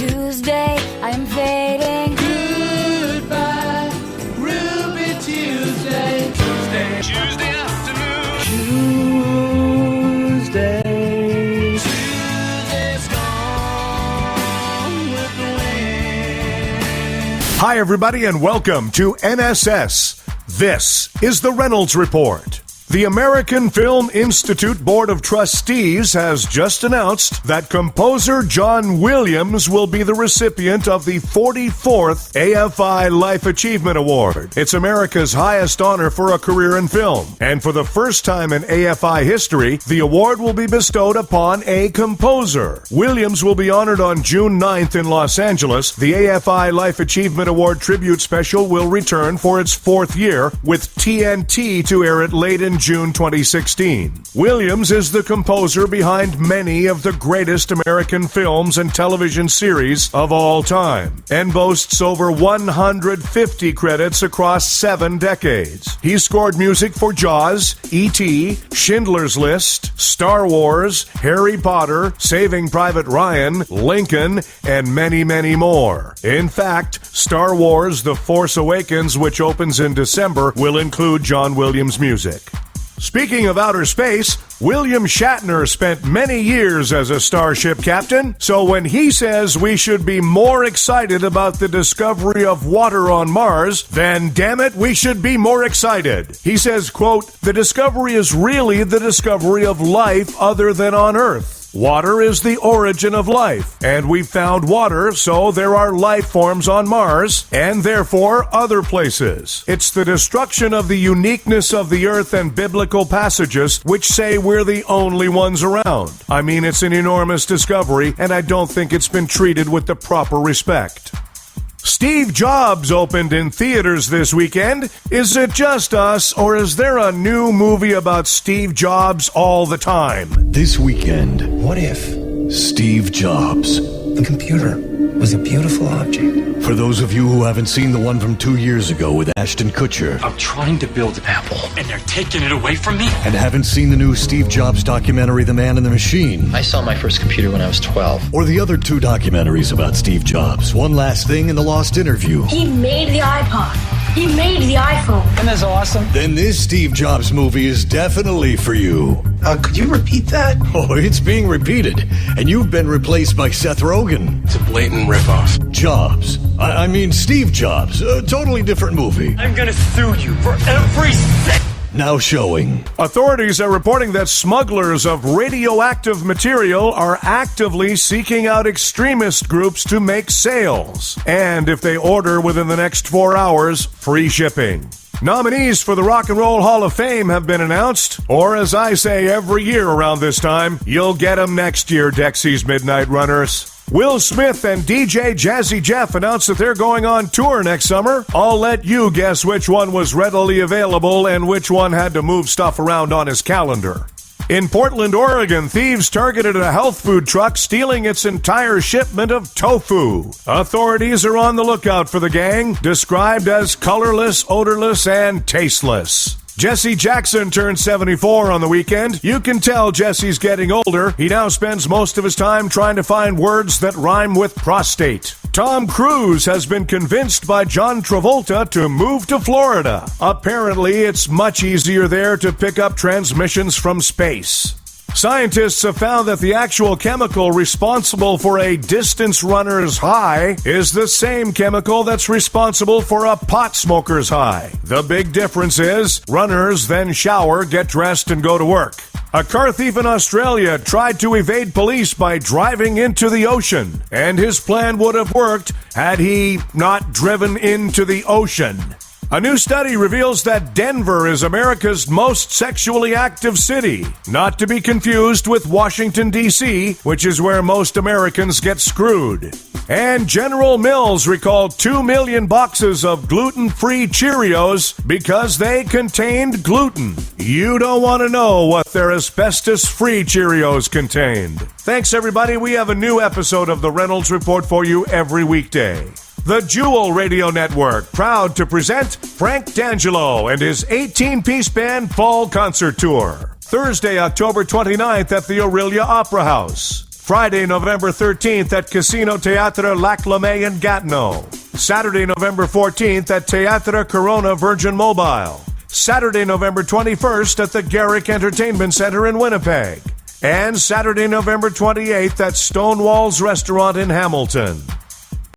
Tuesday, I am fading. Goodbye, Ruby Tuesday. Tuesday afternoon. Tuesday's gone with the wind. Hi, everybody, and welcome to NSS. This is the Reynolds Report. The American Film Institute Board of Trustees has just announced that composer John Williams will be the recipient of the 44th AFI Life Achievement Award. It's America's highest honor for a career in film. And for the first time in AFI history, the award will be bestowed upon a composer. Williams will be honored on June 9th in Los Angeles. The AFI Life Achievement Award tribute special will return for its fourth year, with TNT to air it late in June 2016. Williams is the composer behind many of the greatest American films and television series of all time, and boasts over 150 credits across 7 decades. He scored music for Jaws, E.T., Schindler's List, Star Wars, Harry Potter, Saving Private Ryan, Lincoln, and many, many more. In fact, Star Wars: The Force Awakens, which opens in December, will include John Williams' music. Speaking of outer space, William Shatner spent many years as a starship captain, so when he says we should be more excited about the discovery of water on Mars, then damn it, we should be more excited. He says, quote, "The discovery is really the discovery of life other than on Earth. Water is the origin of life, and we found water, so there are life forms on Mars, and therefore other places. It's the destruction of the uniqueness of the Earth and biblical passages which say we're the only ones around. I mean, it's an enormous discovery, and I don't think it's been treated with the proper respect." Steve Jobs opened in theaters this weekend. Is it just us, or is there a new movie about Steve Jobs all the time? This weekend, What if Steve Jobs. the computer was a beautiful object? For those of you who haven't seen the one from 2 years ago with Ashton Kutcher, I'm trying to build an Apple, and they're taking it away from me? and haven't seen the new Steve Jobs documentary, The Man and the Machine, I saw my first computer when I was 12. or the other 2 documentaries about Steve Jobs, One Last Thing and The Lost Interview, He made the iPod. He made the iPhone. And that's awesome. then this Steve Jobs movie is definitely for you. Could you repeat that? Oh, it's being repeated, and you've been replaced by Seth Rogen. It's a blatant ripoff. Jobs. I mean Steve Jobs. A totally different movie. I'm gonna sue you for every cent. Now showing. Authorities are reporting that smugglers of radioactive material are actively seeking out extremist groups to make sales. And if they order within the next 4 hours, free shipping. Nominees for the Rock and Roll Hall of Fame have been announced, or as I say every year around this time, you'll get them next year, Dexy's Midnight Runners. Will Smith and DJ Jazzy Jeff announced that they're going on tour next summer. I'll let you guess which one was readily available and which one had to move stuff around on his calendar. In Portland, Oregon, thieves targeted a health food truck, stealing its entire shipment of tofu. Authorities are on the lookout for the gang, described as colorless, odorless, and tasteless. Jesse Jackson turned 74 on the weekend. You can tell Jesse's getting older. He now spends most of his time trying to find words that rhyme with prostate. Tom Cruise has been convinced by John Travolta to move to Florida. Apparently, it's much easier there to pick up transmissions from space. Scientists have found that the actual chemical responsible for a distance runner's high is the same chemical that's responsible for a pot smoker's high. The big difference is runners then shower, get dressed, and go to work. A car thief in Australia tried to evade police by driving into the ocean, and his plan would have worked had he not driven into the ocean. A new study reveals that Denver is America's most sexually active city, not to be confused with Washington, D.C., which is where most Americans get screwed. And General Mills recalled 2 million boxes of gluten-free Cheerios because they contained gluten. You don't want to know what their asbestos-free Cheerios contained. Thanks, everybody. We have a new episode of the Reynolds Report for you every weekday. The Jewel Radio Network, proud to present Frank D'Angelo and his 18-piece band Fall Concert Tour. Thursday, October 29th at the Aurelia Opera House. Friday, November 13th at Casino Teatre Lac Lemay in Gatineau. Saturday, November 14th at Teatre Corona Virgin Mobile. Saturday, November 21st at the Garrick Entertainment Center in Winnipeg. And Saturday, November 28th at Stonewall's Restaurant in Hamilton.